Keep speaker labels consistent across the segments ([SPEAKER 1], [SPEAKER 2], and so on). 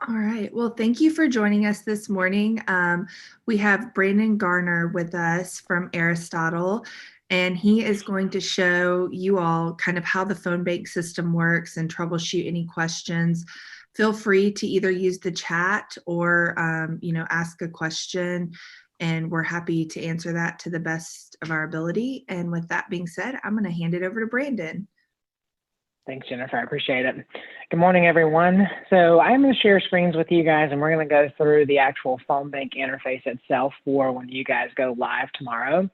[SPEAKER 1] All right. Well, thank you for joining us this morning. We have Brandon Garner with us from Aristotle, and he is going to show you all kind of how the phone bank system works and troubleshoot any questions. Feel free to either use the chat or, ask a question, and we're happy to answer that to the best of our ability. And with that being said, I'm going to hand it over to Brandon.
[SPEAKER 2] Thanks, Jennifer. I appreciate it. Good morning, everyone. So I'm going to share screens with you guys, and we're going to go through the actual phone bank interface itself for when you guys go live tomorrow.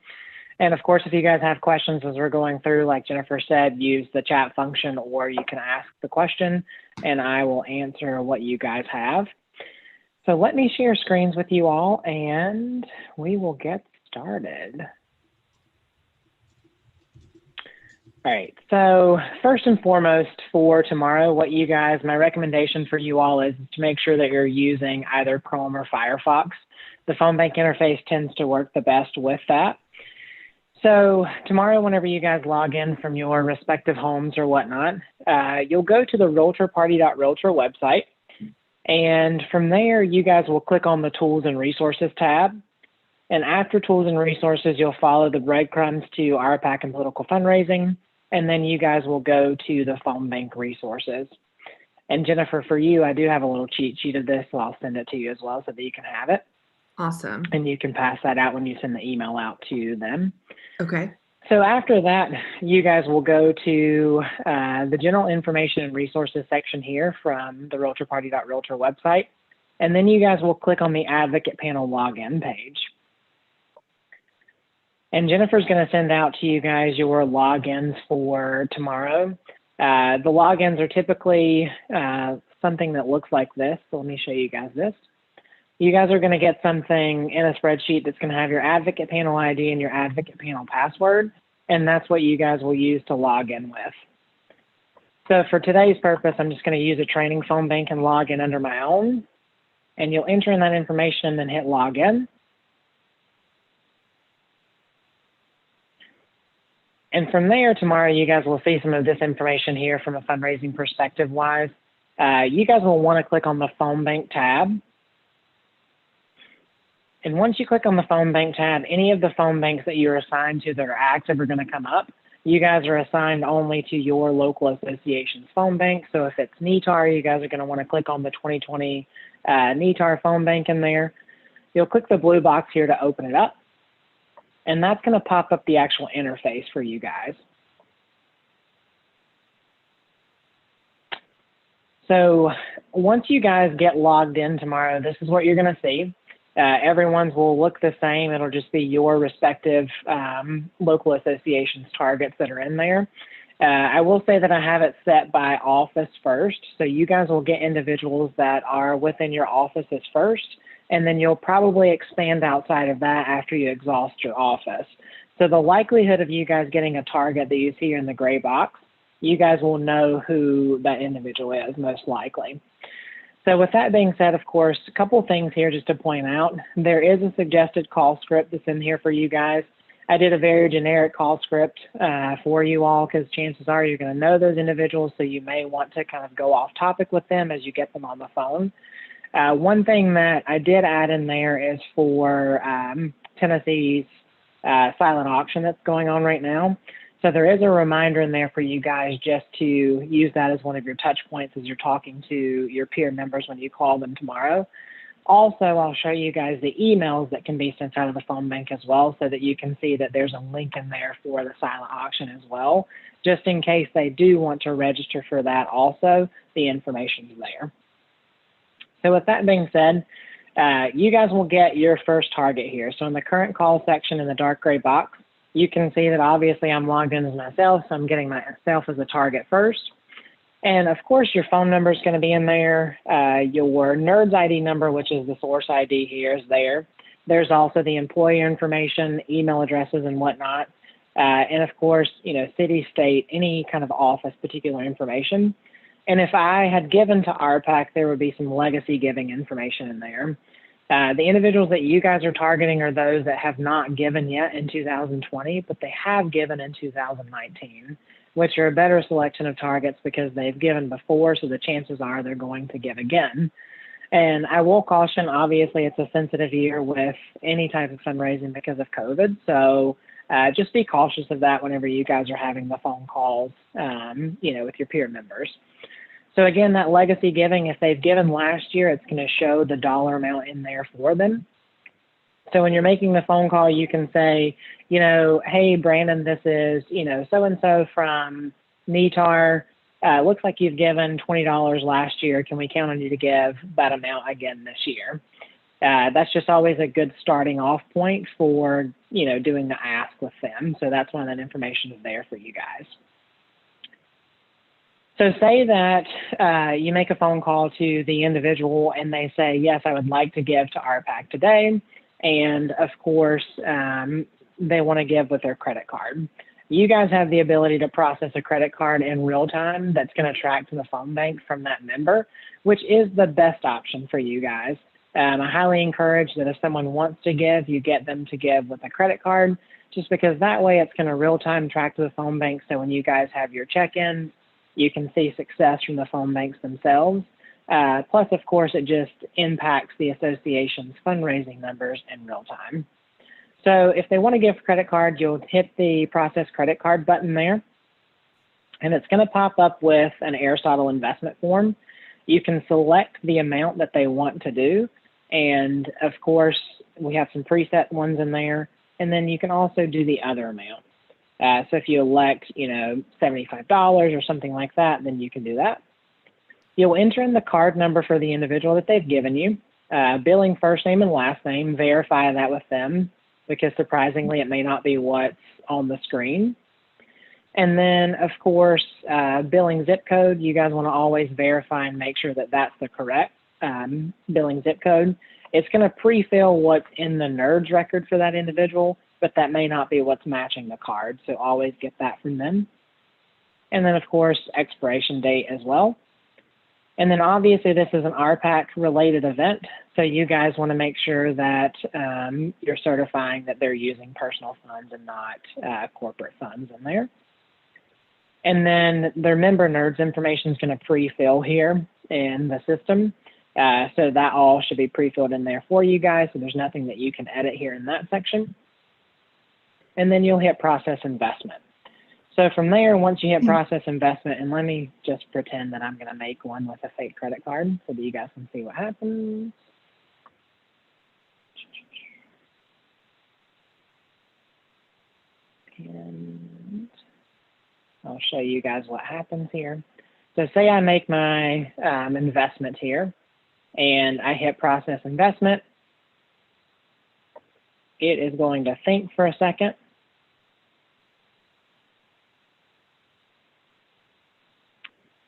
[SPEAKER 2] And of course, if you guys have questions as we're going through, like Jennifer said, use the chat function, or you can ask the question, and I will answer what you guys have. So let me share screens with you all, and we will get started. All right, so first and foremost for tomorrow, my recommendation for you all is to make sure that you're using either Chrome or Firefox. The phone bank interface tends to work the best with that. So tomorrow, whenever you guys log in from your respective homes or whatnot, you'll go to the realtorparty.realtor website. And from there, you guys will click on the Tools and Resources tab. And after Tools and Resources, you'll follow the breadcrumbs to RPAC and political fundraising. And then you guys will go to the phone bank resources. And Jennifer, for you, I do have a little cheat sheet of this, so I'll send it to you as well so that you can have it.
[SPEAKER 1] Awesome.
[SPEAKER 2] And you can pass that out when you send the email out to them.
[SPEAKER 1] Okay.
[SPEAKER 2] So after that, you guys will go to the General Information and Resources section here from the realtorparty.realtor website. And then you guys will click on the Advocate Panel login page. And Jennifer's going to send out to you guys your logins for tomorrow. The logins are typically something that looks like this. So let me show you guys this. You guys are going to get something in a spreadsheet that's going to have your Advocate Panel ID and your Advocate Panel password. And that's what you guys will use to log in with. So for today's purpose, I'm just going to use a training phone bank and log in under my own. And you'll enter in that information and then hit login. And from there, tomorrow, you guys will see some of this information here from a fundraising perspective wise. You guys will want to click on the phone bank tab. And once you click on the phone bank tab, any of the phone banks that you're assigned to that are active are going to come up. You guys are assigned only to your local association's phone bank. So if it's NETAR, you guys are going to want to click on the 2020 NETAR phone bank in there. You'll click the blue box here to open it up. And that's going to pop up the actual interface for you guys. So once you guys get logged in tomorrow, this is what you're going to see. Everyone's will look the same. It'll just be your respective local associations targets that are in there. I will say that I have it set by office first. So you guys will get individuals that are within your offices first. And then you'll probably expand outside of that after you exhaust your office. So the likelihood of you guys getting a target that you see here in the gray box, you guys will know who that individual is most likely. So with that being said, of course, a couple of things here just to point out. There is a suggested call script that's in here for you guys. I did a very generic call script for you all because chances are you're going to know those individuals, so you may want to kind of go off topic with them as you get them on the phone. One thing that I did add in there is for Tennessee's silent auction that's going on right now. So there is a reminder in there for you guys just to use that as one of your touch points as you're talking to your peer members when you call them tomorrow. Also, I'll show you guys the emails that can be sent out of the phone bank as well so that you can see that there's a link in there for the silent auction as well. Just in case they do want to register for that also, the information's there. So with that being said, you guys will get your first target here. So in the current call section in the dark gray box, you can see that obviously I'm logged in as myself, so I'm getting myself as a target first. And of course, your phone number is going to be in there. Your NERDS ID number, which is the source ID here, is there. There's also the employer information, email addresses, and whatnot. And of course, city, state, any kind of office particular information. And if I had given to RPAC, there would be some legacy giving information in there. The individuals that you guys are targeting are those that have not given yet in 2020, but they have given in 2019, which are a better selection of targets because they've given before, so the chances are they're going to give again. And I will caution, obviously, it's a sensitive year with any type of fundraising because of COVID. So just be cautious of that whenever you guys are having the phone calls, with your peer members. So again, that legacy giving, if they've given last year, it's going to show the dollar amount in there for them. So when you're making the phone call, you can say, hey, Brandon, this is, so-and-so from NETAR. Looks like you've given $20 last year. Can we count on you to give that amount again this year? That's just always a good starting off point for, doing the ask with them. So that's why that information is there for you guys. So say that you make a phone call to the individual and they say, yes, I would like to give to RPAC today. And of course, they want to give with their credit card. You guys have the ability to process a credit card in real time that's going to track to the phone bank from that member, which is the best option for you guys. I highly encourage that if someone wants to give, you get them to give with a credit card, just because that way it's going to real time track to the phone bank. So when you guys have your check-in, you can see success from the phone banks themselves. Plus, of course, it just impacts the association's fundraising numbers in real time. So if they want to give credit card, you'll hit the process credit card button there, and it's going to pop up with an Aristotle investment form. You can select the amount that they want to do. And of course, we have some preset ones in there, and then you can also do the other amount. So if you elect, $75 or something like that, then you can do that. You'll enter in the card number for the individual that they've given you, billing first name and last name, verify that with them, because surprisingly, it may not be what's on the screen. And then, of course, billing zip code, you guys want to always verify and make sure that that's the correct billing zip code. It's going to pre-fill what's in the NERDS record for that individual, but that may not be what's matching the card, so always get that from them. And then, of course, expiration date as well. And then obviously this is an RPAC related event, so you guys want to make sure that you're certifying that they're using personal funds and not corporate funds in there. And then their member NERDS information is going to pre-fill here in the system. So that all should be pre-filled in there for you guys, so there's nothing that you can edit here in that section. And then you'll hit process investment. So from there, once you hit process investment, and let me just pretend that I'm going to make one with a fake credit card so that you guys can see what happens. And I'll show you guys what happens here. So say I make my investment here, and I hit process investment. It is going to think for a second.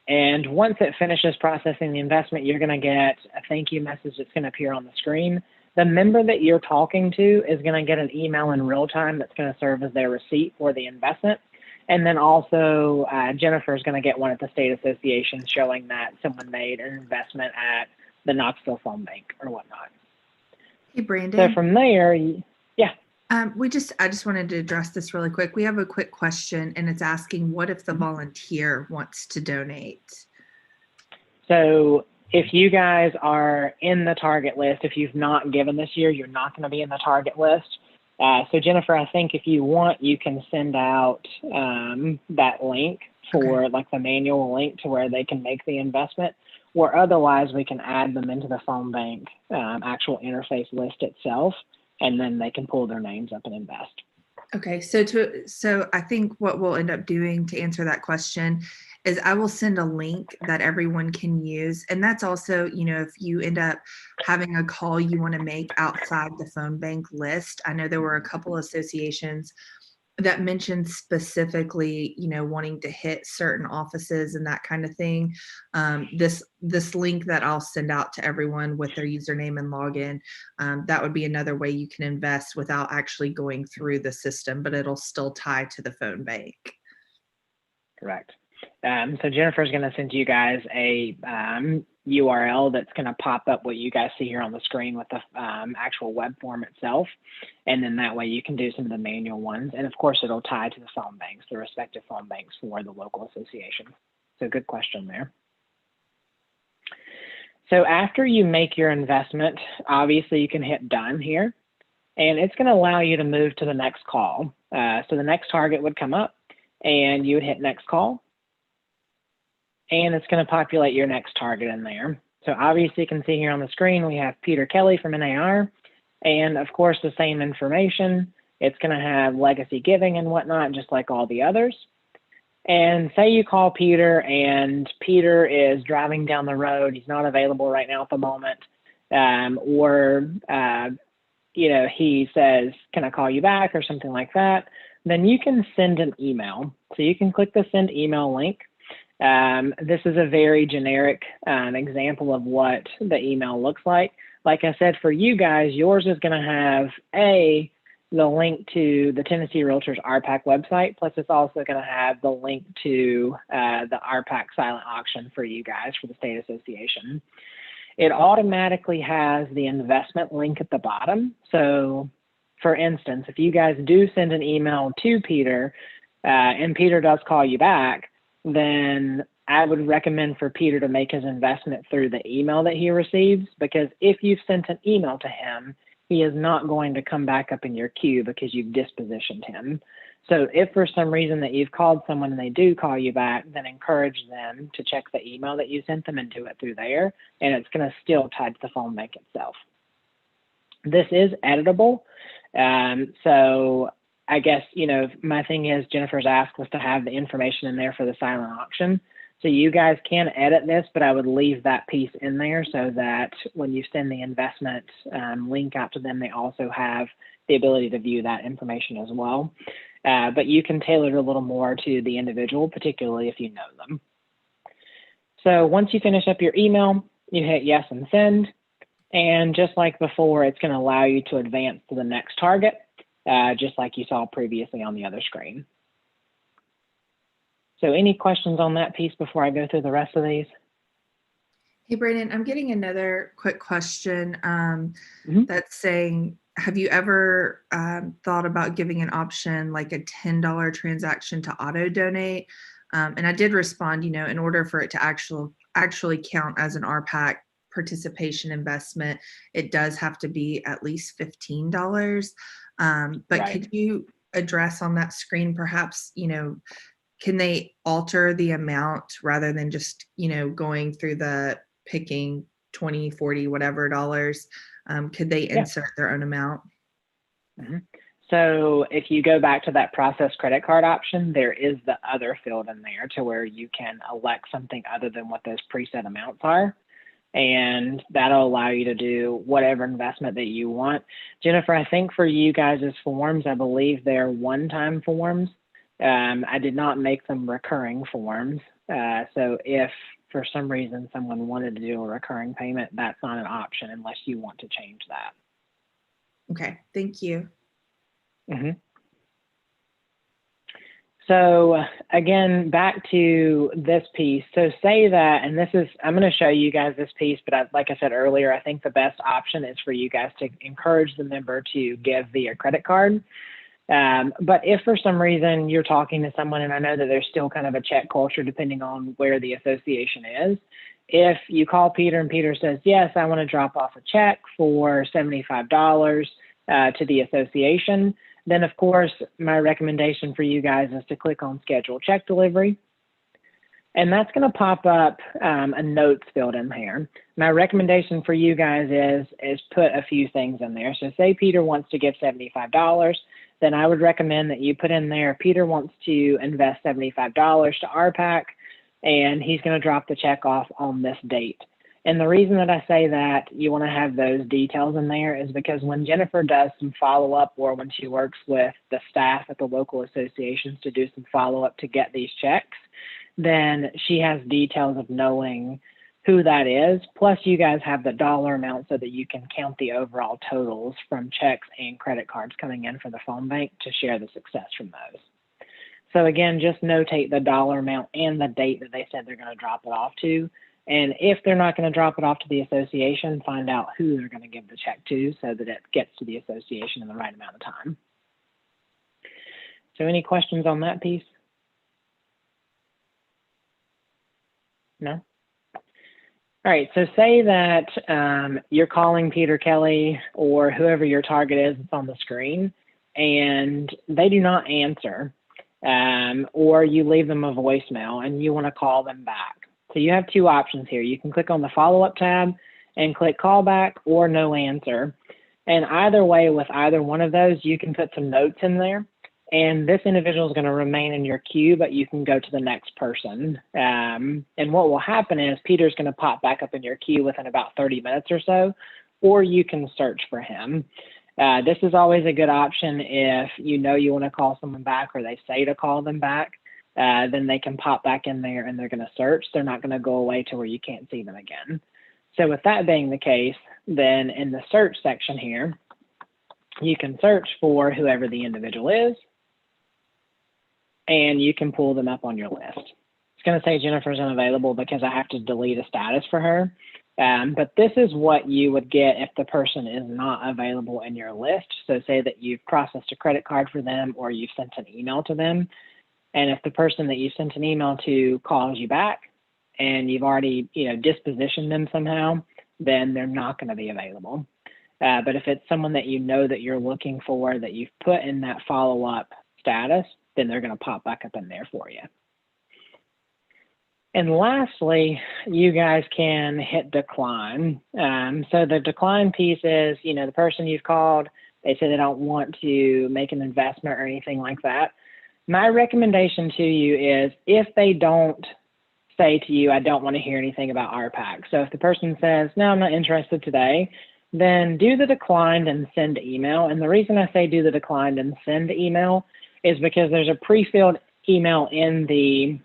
[SPEAKER 2] And once it finishes processing the investment, you're going to get a thank you message that's going to appear on the screen. The member that you're talking to is going to get an email in real time that's going to serve as their receipt for the investment. And then also Jennifer is going to get one at the state association showing that someone made an investment at the Knoxville Phone Bank or whatnot.
[SPEAKER 1] Hey, Brandon.
[SPEAKER 2] So from there, yeah.
[SPEAKER 1] I just wanted to address this really quick. We have a quick question, and it's asking, what if the volunteer wants to donate?
[SPEAKER 2] So if you guys are in the target list, if you've not given this year, you're not going to be in the target list. So Jennifer, I think if you want, you can send out that link for like the manual link to where they can make the investment, or otherwise we can add them into the phone bank actual interface list itself, and then they can pull their names up and invest.
[SPEAKER 1] Okay, so I think what we'll end up doing to answer that question is I will send a link that everyone can use. And that's also, if you end up having a call you want to make outside the phone bank list. I know there were a couple associations that mentioned specifically, wanting to hit certain offices and that kind of thing. This link that I'll send out to everyone with their username and login, that would be another way you can invest without actually going through the system, but it'll still tie to the phone bank.
[SPEAKER 2] Correct. So Jennifer's going to send you guys a URL that's going to pop up what you guys see here on the screen with the actual web form itself. And then that way you can do some of the manual ones. And of course, it'll tie to the phone banks, the respective phone banks for the local association. So good question there. So after you make your investment, obviously you can hit done here, and it's going to allow you to move to the next call. So the next target would come up, and you would hit next call, and it's going to populate your next target in there. So obviously you can see here on the screen, we have Peter Kelly from NAR, and of course the same information. It's going to have legacy giving and whatnot, just like all the others. And say you call Peter and Peter is driving down the road. He's not available right now at the moment. You know, he says, can I call you back or something like that? Then you can send an email. So you can click the send email link. This is a very generic example of what the email looks like. Like I said, for you guys, yours is going to have the link to the Tennessee Realtors RPAC website, plus it's also going to have the link to the RPAC silent auction for you guys for the state association. It automatically has the investment link at the bottom. So for instance, if you guys do send an email to Peter and Peter does call you back, then I would recommend for Peter to make his investment through the email that he receives, because if you've sent an email to him, he is not going to come back up in your queue because you've dispositioned him. So if for some reason that you've called someone and they do call you back, then encourage them to check the email that you sent them and do it through there, and it's going to still tie to the phone bank itself. This is editable. So I guess, you know, my thing is Jennifer's ask was to have the information in there for the silent auction. So you guys can edit this, but I would leave that piece in there so that when you send the investment link out to them, they also have the ability to view that information as well. But you can tailor it a little more to the individual, particularly if you know them. So once you finish up your email, you hit yes and send. And just like before, it's going to allow you to advance to the next target, just like you saw previously on the other screen. So any questions on that piece before I go through the rest of these?
[SPEAKER 1] Hey, Brandon, I'm getting another quick question that's saying, have you ever thought about giving an option like a $10 transaction to auto donate? And I did respond, you know, in order for it to actually count as an RPAC participation investment, it does have to be at least $15. But
[SPEAKER 2] Right.
[SPEAKER 1] could you address on that screen, perhaps, you know, can they alter the amount rather than just, you know, going through the picking 20, 40, whatever dollars? Could they insert their own amount?
[SPEAKER 2] So if you go back to that process credit card option, there is the other field in there to where you can elect something other than what those preset amounts are. And that'll allow you to do whatever investment that you want. Jennifer, I think for you guys' forms, I believe they're one-time forms. I did not make them recurring forms. So if for some reason someone wanted to do a recurring payment, that's not an option unless you want to change that.
[SPEAKER 1] Okay, thank you.
[SPEAKER 2] So again, back to this piece. So say that, and this is, I'm going to show you guys this piece, but like I said earlier, I think the best option is for you guys to encourage the member to give via credit card. But if for some reason you're talking to someone, and I know that there's still kind of a check culture depending on where the association is, if you call Peter and Peter says, yes, I want to drop off a check for $75 to the association, then of course, my recommendation for you guys is to click on schedule check delivery. And that's going to pop up a notes field in here. My recommendation for you guys is put a few things in there. So say Peter wants to give $75, then I would recommend that you put in there, Peter wants to invest $75 to RPAC, and he's going to drop the check off on this date. And the reason that I say that you want to have those details in there is because when Jennifer does some follow-up, or when she works with the staff at the local associations to do some follow-up to get these checks, then she has details of knowing who that is. Plus you guys have the dollar amount so that you can count the overall totals from checks and credit cards coming in for the phone bank to share the success from those. So again, just notate the dollar amount and the date that they said they're going to drop it off to. And if they're not going to drop it off to the association, find out who they're going to give the check to so that it gets to the association in the right amount of time. So any questions on that piece? No? All right, so say that you're calling Peter Kelly or whoever your target is that's on the screen, and they do not answer, or you leave them a voicemail and you want to call them back. So you have two options here. You can click on the follow-up tab and click callback or no answer. And either way, with either one of those, you can put some notes in there. And this individual is going to remain in your queue, but you can go to the next person. And what will happen is Peter's going to pop back up in your queue within about 30 minutes or so, or you can search for him. This is always a good option if you know you want to call someone back or they say to call them back, then they can pop back in there and they're going to search. They're not going to go away to where you can't see them again. So with that being the case, then in the search section here, you can search for whoever the individual is, and you can pull them up on your list. It's going to say Jennifer's unavailable because I have to delete a status for her. But this is what you would get if the person is not available in your list. So say that you've processed a credit card for them or you've sent an email to them. And if the person that you sent an email to calls you back and you've already, dispositioned them somehow, then they're not going to be available. But if it's someone that you know that you're looking for, that you've put in that follow-up status, then they're going to pop back up in there for you. And lastly, you guys can hit decline. So the decline piece is, the person you've called, they say they don't want to make an investment or anything like that. My recommendation to you is if they don't say to you, I don't want to hear anything about RPAC. So if the person says, no, I'm not interested today, then do the declined and send email. And the reason I say do the declined and send email is because there's a pre-filled email in the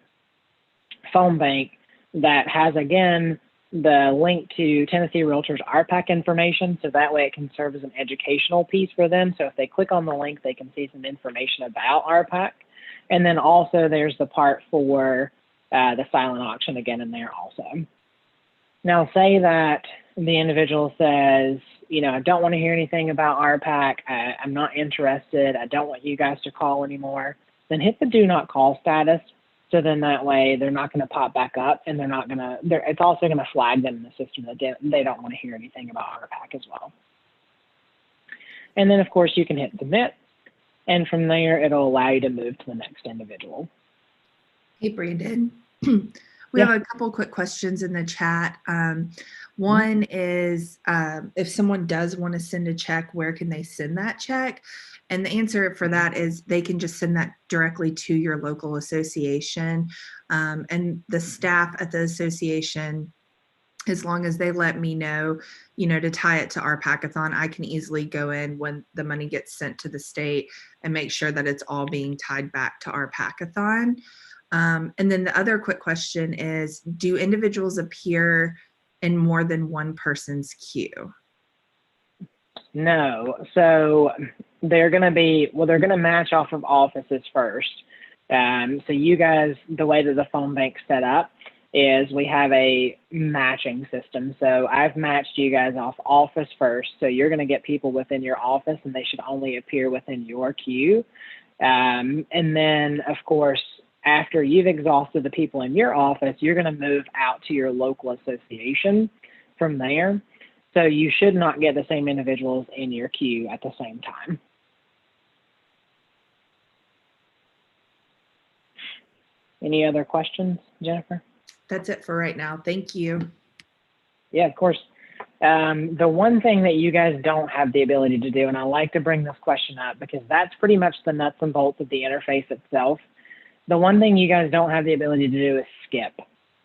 [SPEAKER 2] phone bank that has, again, the link to Tennessee Realtors RPAC information. So that way it can serve as an educational piece for them. So if they click on the link, they can see some information about RPAC. And then also there's the part for the silent auction again in there also. Now say that the individual says, I don't want to hear anything about RPAC. I'm not interested. I don't want you guys to call anymore. Then hit the do not call status. So then that way they're not going to pop back up and it's also going to flag them in the system that they don't want to hear anything about RPAC as well. And then of course you can hit submit. And from there, it'll allow you to move to the next individual.
[SPEAKER 1] Hey, Brandon. We have a couple quick questions in the chat. One is if someone does want to send a check, where can they send that check? And the answer for that is they can just send that directly to your local association. And the staff at the association, as long as they let me know, to tie it to RPAC-A-THON, I can easily go in when the money gets sent to the state and make sure that it's all being tied back to RPAC-A-THON. And then the other quick question is, do individuals appear in more than one person's queue?
[SPEAKER 2] No. So they're going to match off of offices first. So you guys, the way that the phone bank's set up is we have a matching system. So I've matched you guys off office first. So you're going to get people within your office and they should only appear within your queue. And then of course, after you've exhausted the people in your office, you're going to move out to your local association from there. So you should not get the same individuals in your queue at the same time. Any other questions, Jennifer?
[SPEAKER 1] That's it for right now. Thank you.
[SPEAKER 2] Yeah, of course. The one thing that you guys don't have the ability to do, and I like to bring this question up because that's pretty much the nuts and bolts of the interface itself. The one thing you guys don't have the ability to do is skip.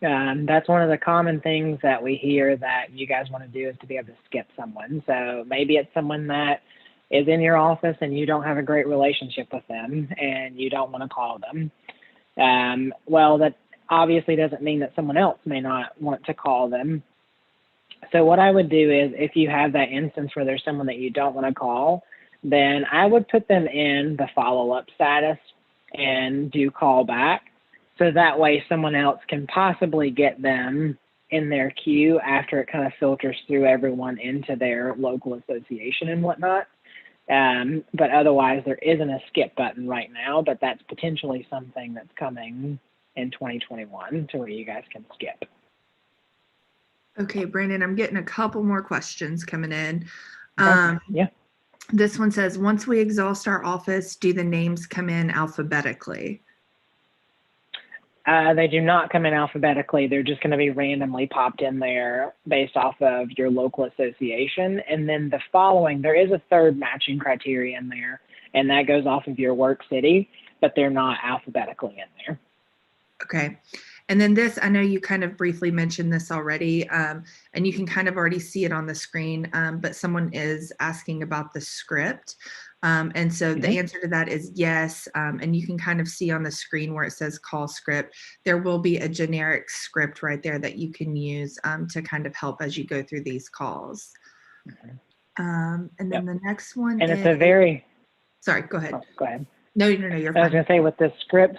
[SPEAKER 2] That's one of the common things that we hear that you guys want to do is to be able to skip someone. So maybe it's someone that is in your office and you don't have a great relationship with them and you don't want to call them. Well, that obviously doesn't mean that someone else may not want to call them. So what I would do is if you have that instance where there's someone that you don't want to call, then I would put them in the follow-up status and do call back. So that way someone else can possibly get them in their queue after it kind of filters through everyone into their local association and whatnot. But otherwise there isn't a skip button right now, but that's potentially something that's coming in 2021 to where you guys can skip.
[SPEAKER 1] Okay, Brandon, I'm getting a couple more questions coming in.
[SPEAKER 2] Okay.
[SPEAKER 1] Um,
[SPEAKER 2] Yeah.
[SPEAKER 1] this one says, once we exhaust our office, do the names come in alphabetically?
[SPEAKER 2] They do not come in alphabetically. They're just going to be randomly popped in there based off of your local association. And then the following, there is a third matching criteria in there, and that goes off of your work city, but they're not alphabetically in there.
[SPEAKER 1] Okay. And then this, I know you kind of briefly mentioned this already, and you can kind of already see it on the screen, but someone is asking about the script. And so the answer to that is yes. And you can kind of see on the screen where it says call script, there will be a generic script right there that you can use to kind of help as you go through these calls. And then
[SPEAKER 2] Yep.
[SPEAKER 1] the next one
[SPEAKER 2] And
[SPEAKER 1] is,
[SPEAKER 2] it's a very,
[SPEAKER 1] sorry, go ahead.
[SPEAKER 2] oh, go ahead.
[SPEAKER 1] No, you're
[SPEAKER 2] I
[SPEAKER 1] fine.
[SPEAKER 2] was going to say with the script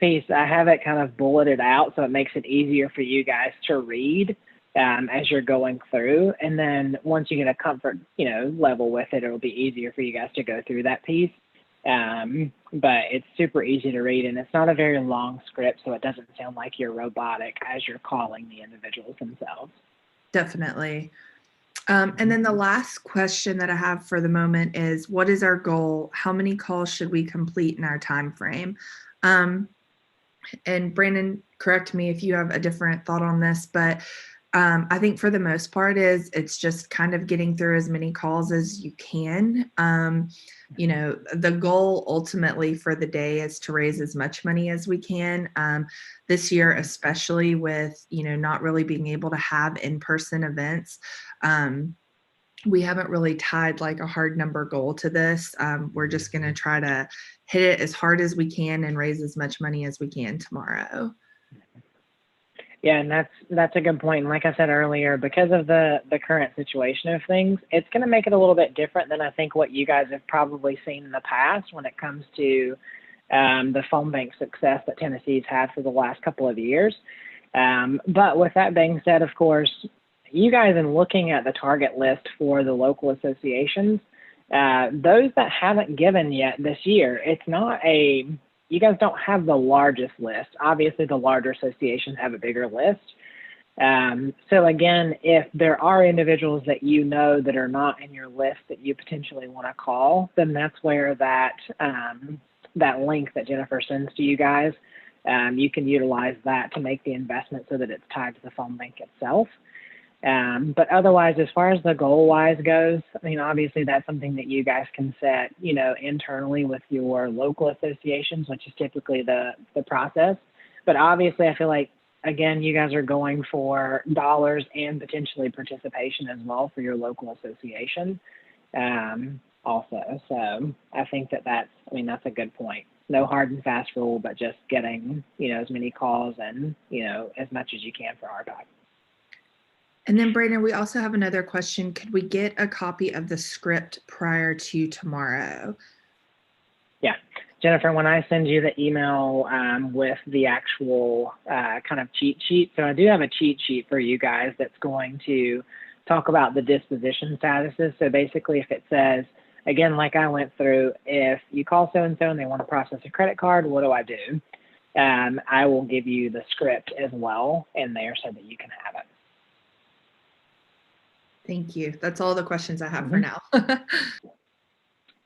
[SPEAKER 2] piece, I have it kind of bulleted out so it makes it easier for you guys to read as you're going through. And then once you get a comfort, level with it, it'll be easier for you guys to go through that piece. But it's super easy to read, and it's not a very long script, so it doesn't sound like you're robotic as you're calling the individuals themselves.
[SPEAKER 1] Definitely. And then the last question that I have for the moment is, what is our goal? How many calls should we complete in our time frame? And Brandon, correct me if you have a different thought on this, but I think for the most part it's just kind of getting through as many calls as you can. The goal ultimately for the day is to raise as much money as we can. This year, especially with, not really being able to have in-person events, we haven't really tied like a hard number goal to this. We're just going to try to hit it as hard as we can and raise as much money as we can tomorrow.
[SPEAKER 2] Yeah, and that's a good point. And like I said earlier, because of the current situation of things, it's going to make it a little bit different than I think what you guys have probably seen in the past when it comes to the phone bank success that Tennessee's had for the last couple of years. But with that being said, of course, you guys in looking at the target list for the local associations, those that haven't given yet this year, you guys don't have the largest list. Obviously, the larger associations have a bigger list. So again, if there are individuals that that are not in your list that you potentially want to call, then that's where that link that Jennifer sends to you guys, you can utilize that to make the investment so that it's tied to the phone bank itself. But otherwise, as far as the goal-wise goes, obviously that's something that you guys can set, internally with your local associations, which is typically the process. But obviously, I feel like, again, you guys are going for dollars and potentially participation as well for your local association also. So I think that's a good point. No hard and fast rule, but just getting, as many calls and, as much as you can for RPAC.
[SPEAKER 1] And then Brandon, we also have another question. Could we get a copy of the script prior to tomorrow?
[SPEAKER 2] Yeah. Jennifer, when I send you the email with the actual kind of cheat sheet, so I do have a cheat sheet for you guys that's going to talk about the disposition statuses. So basically, if it says, again, like I went through, if you call so-and-so and they want to process a credit card, what do I do? I will give you the script as well in there so that you can have it.
[SPEAKER 1] Thank you. That's all the questions I have for now.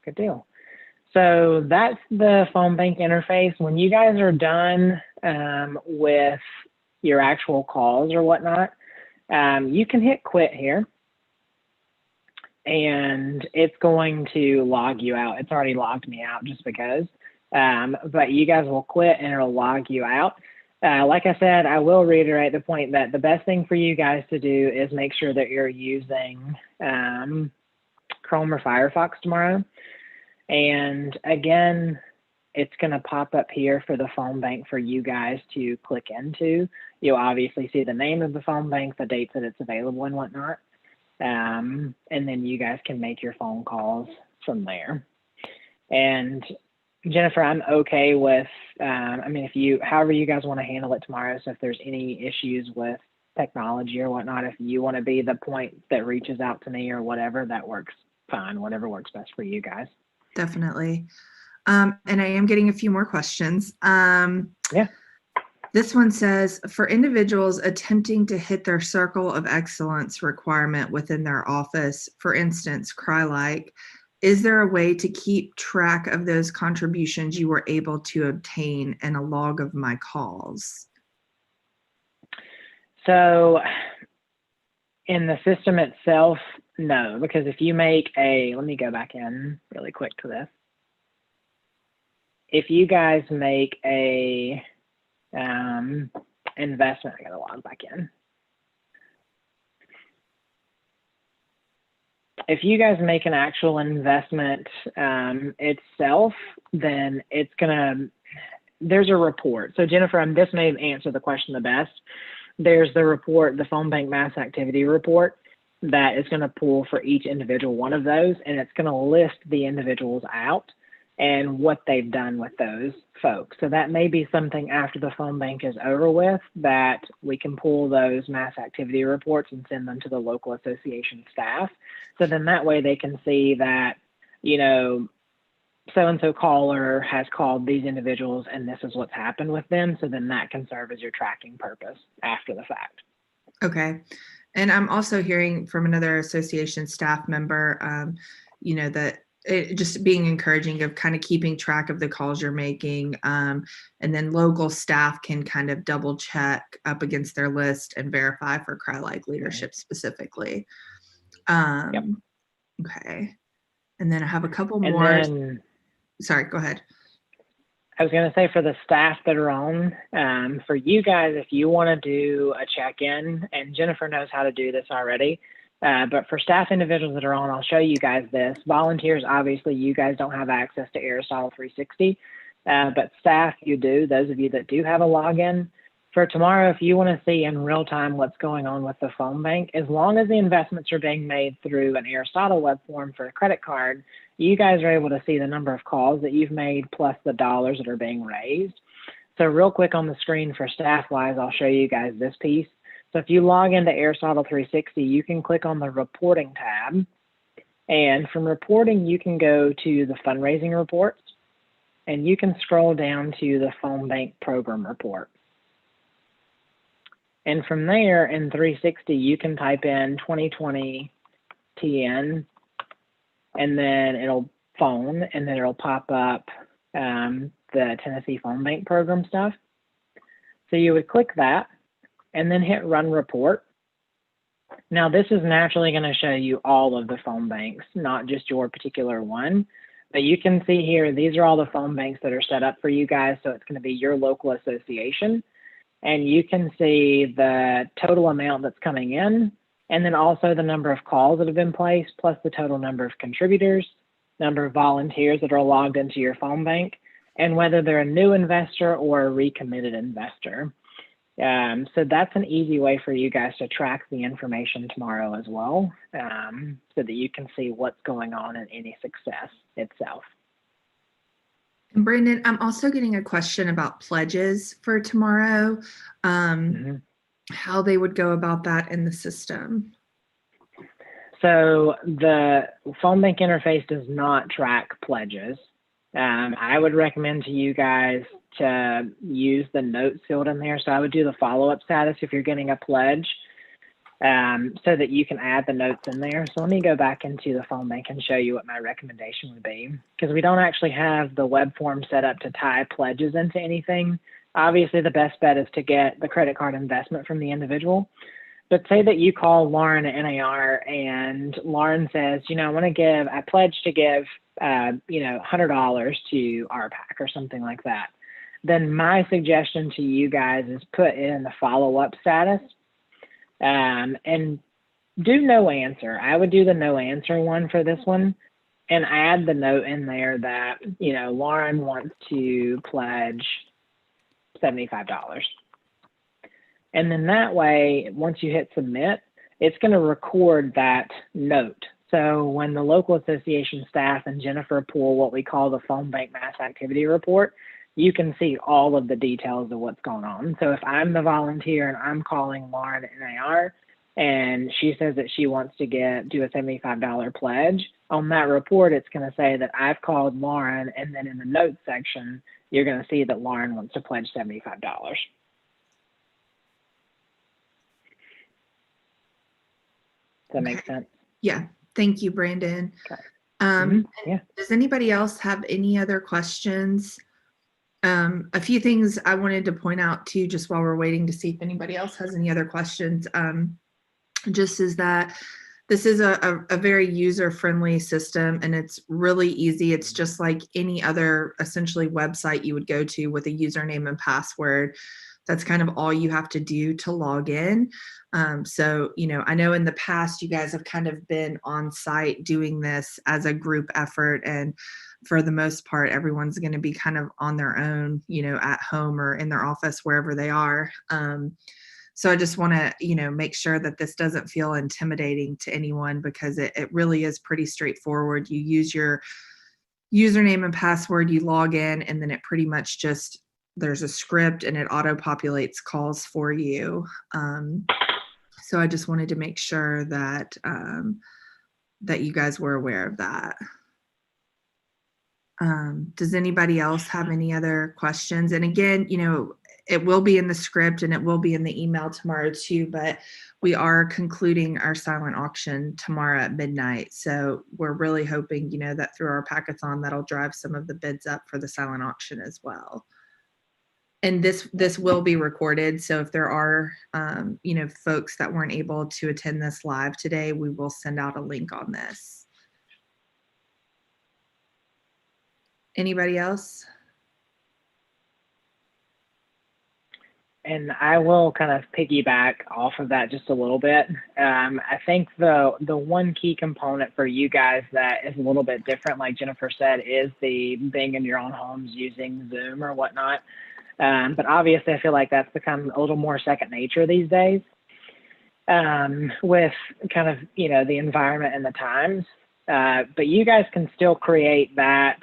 [SPEAKER 2] Good deal. So that's the phone bank interface. When you guys are done with your actual calls or whatnot, you can hit quit here. And it's going to log you out. It's already logged me out just because. But you guys will quit and it'll log you out. Like I said, I will reiterate the point that the best thing for you guys to do is make sure that you're using Chrome or Firefox tomorrow. And again, it's going to pop up here for the phone bank for you guys to click into. You'll obviously see the name of the phone bank, the dates that it's available and whatnot. And then you guys can make your phone calls from there. And Jennifer, I'm okay with, however you guys want to handle it tomorrow. So if there's any issues with technology or whatnot, if you want to be the point that reaches out to me or whatever, that works fine. Whatever works best for you guys.
[SPEAKER 1] Definitely. And I am getting a few more questions.
[SPEAKER 2] Yeah.
[SPEAKER 1] This one says, for individuals attempting to hit their circle of excellence requirement within their office, for instance, CryLike, is there a way to keep track of those contributions you were able to obtain and a log of my calls?
[SPEAKER 2] So in the system itself, no, because if you make let me go back in really quick to this. If you guys make a investment, I gotta log back in. If you guys make an actual investment itself, then it's there's a report. So Jennifer, this may answer the question the best. There's the report, the phone bank mass activity report, that is going to pull for each individual one of those, and it's going to list the individuals out and what they've done with those folks. So that may be something after the phone bank is over with that we can pull those mass activity reports and send them to the local association staff. So then that way they can see that, so-and-so caller has called these individuals and this is what's happened with them. So then that can serve as your tracking purpose after the fact.
[SPEAKER 1] Okay. And I'm also hearing from another association staff member, that it just being encouraging of kind of keeping track of the calls you're making. And then local staff can kind of double check up against their list and verify for CryLike leadership specifically.
[SPEAKER 2] Yep.
[SPEAKER 1] Okay. And then I have a couple more. Sorry, go ahead.
[SPEAKER 2] I was going to say for the staff that are on, for you guys, if you want to do a check-in, and Jennifer knows how to do this already, but for staff individuals that are on, I'll show you guys this. Volunteers, obviously, you guys don't have access to Aristotle 360, but staff, you do. Those of you that do have a login. For tomorrow, if you want to see in real time what's going on with the phone bank, as long as the investments are being made through an Aristotle web form for a credit card, you guys are able to see the number of calls that you've made plus the dollars that are being raised. So real quick on the screen for staff-wise, I'll show you guys this piece. So if you log into Aristotle 360, you can click on the reporting tab. And from reporting, you can go to the fundraising reports, and you can scroll down to the phone bank program report. And from there in 360, you can type in 2020 TN, and then it'll phone, and then it'll pop up the Tennessee Phone Bank program stuff. So you would click that and then hit run report. Now this is naturally going to show you all of the phone banks, not just your particular one. But you can see here, these are all the phone banks that are set up for you guys. So it's going to be your local association. And you can see the total amount that's coming in, and then also the number of calls that have been placed, plus the total number of contributors, number of volunteers that are logged into your phone bank, and whether they're a new investor or a recommitted investor. So that's an easy way for you guys to track the information tomorrow as well, so that you can see what's going on in any success itself.
[SPEAKER 1] And Brandon, I'm also getting a question about pledges for tomorrow, how they would go about that in the system.
[SPEAKER 2] So the phone bank interface does not track pledges. I would recommend to you guys to use the notes field in there. So I would do the follow-up status if you're getting a pledge, so that you can add the notes in there. So let me go back into the phone bank and show you what my recommendation would be, because we don't actually have the web form set up to tie pledges into anything. Obviously, the best bet is to get the credit card investment from the individual. But say that you call Lauren at NAR and Lauren says, I pledge to give, $100 to RPAC or something like that. Then my suggestion to you guys is put in the follow-up status. And do no answer. I would do the no answer one for this one and add the note in there that, Lauren wants to pledge $75. And then that way, once you hit submit, it's going to record that note. So when the local association staff and Jennifer pull what we call the phone bank mass activity report, you can see all of the details of what's going on. So if I'm the volunteer and I'm calling Lauren at NAR and she says that she wants to do a $75 pledge, on that report, it's going to say that I've called Lauren, and then in the notes section, you're going to see that Lauren wants to pledge $75. Does that make
[SPEAKER 1] Okay.
[SPEAKER 2] sense?
[SPEAKER 1] Yeah. Thank you, Brandon.
[SPEAKER 2] Okay.
[SPEAKER 1] Um,
[SPEAKER 2] Yeah.
[SPEAKER 1] does anybody else have any other questions? A few things I wanted to point out too, just while we're waiting to see if anybody else has any other questions. Just is that this is a very user-friendly system and it's really easy. It's just like any other essentially website you would go to with a username and password. That's kind of all you have to do to log in. So, I know in the past you guys have kind of been on site doing this as a group effort, and for the most part, everyone's going to be kind of on their own, at home or in their office, wherever they are. So I just want to, make sure that this doesn't feel intimidating to anyone, because it really is pretty straightforward. You use your username and password, you log in, and then it pretty much just, there's a script and it auto populates calls for you. So I just wanted to make sure that that you guys were aware of that. Does anybody else have any other questions? And again, it will be in the script and it will be in the email tomorrow too, but we are concluding our silent auction tomorrow at midnight. So we're really hoping, that through our RPAC-A-THON, that'll drive some of the bids up for the silent auction as well. And this will be recorded. So if there are, folks that weren't able to attend this live today, we will send out a link on this. Anybody else?
[SPEAKER 2] And I will kind of piggyback off of that just a little bit. I think the one key component for you guys that is a little bit different, like Jennifer said, is the being in your own homes using Zoom or whatnot. But obviously, I feel like that's become a little more second nature these days, with kind of the environment and the times. But you guys can still create that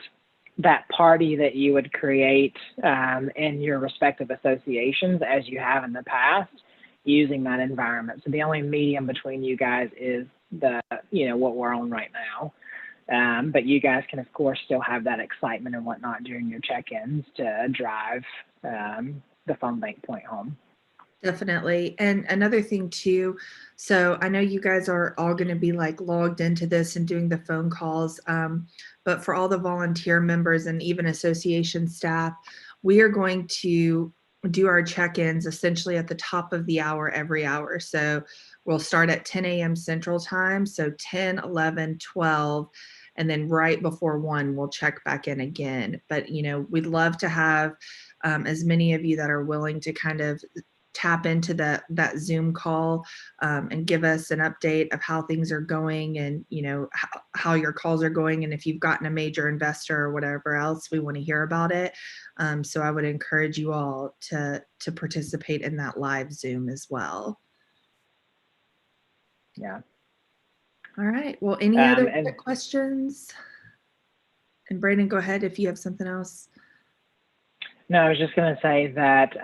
[SPEAKER 2] party that you would create in your respective associations as you have in the past, using that environment. So the only medium between you guys is what we're on right now. But you guys can, of course, still have that excitement and whatnot during your check-ins to drive the phone bank point home.
[SPEAKER 1] Definitely. And another thing too, so I know you guys are all going to be like logged into this and doing the phone calls, but for all the volunteer members and even association staff, we are going to do our check-ins essentially at the top of the hour every hour. So we'll start at 10 a.m. Central Time. So 10, 11, 12, and then right before 1, we'll check back in again. But, we'd love to have as many of you that are willing to kind of tap into that Zoom call and give us an update of how things are going, and how your calls are going, and if you've gotten a major investor or whatever else, we want to hear about it. So I would encourage you all to participate in that live Zoom as well.
[SPEAKER 2] Yeah.
[SPEAKER 1] All right. Well, any other questions? And Brandon, go ahead if you have something else.
[SPEAKER 2] No, I was just going to say that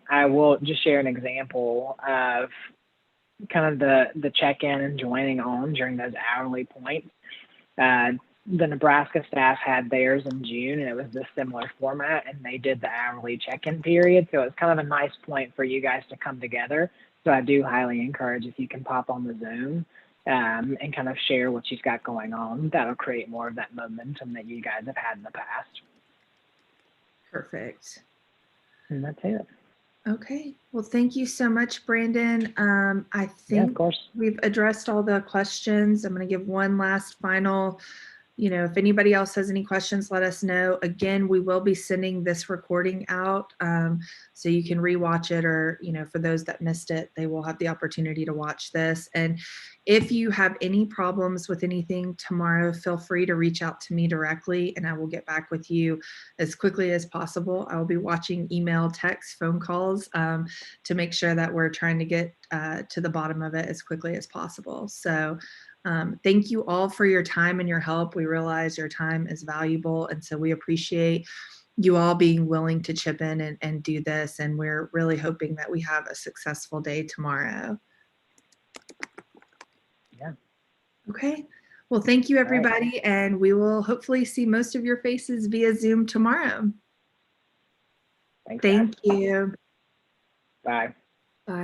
[SPEAKER 2] I will just share an example of kind of the check-in and joining on during those hourly points. The Nebraska staff had theirs in June, and it was this similar format, and they did the hourly check-in period. So it's kind of a nice point for you guys to come together. So I do highly encourage if you can pop on the Zoom and kind of share what you've got going on. That'll create more of that momentum that you guys have had in the past.
[SPEAKER 1] Perfect.
[SPEAKER 2] And that's it.
[SPEAKER 1] Okay. Well, thank you so much, Brandon. I think
[SPEAKER 2] of course.
[SPEAKER 1] we've addressed all the questions. I'm going to give one last final, if anybody else has any questions, let us know. Again, we will be sending this recording out so you can rewatch it, or, for those that missed it, they will have the opportunity to watch this. And if you have any problems with anything tomorrow, feel free to reach out to me directly and I will get back with you as quickly as possible. I will be watching email, text, phone calls to make sure that we're trying to get to the bottom of it as quickly as possible. So thank you all for your time and your help. We realize your time is valuable, and so we appreciate you all being willing to chip in and do this, and we're really hoping that we have a successful day tomorrow.
[SPEAKER 2] Yeah.
[SPEAKER 1] Okay. Well, thank you, everybody, and we will hopefully see most of your faces via Zoom tomorrow.
[SPEAKER 2] Thanks,
[SPEAKER 1] Thank
[SPEAKER 2] guys.
[SPEAKER 1] you.
[SPEAKER 2] Bye.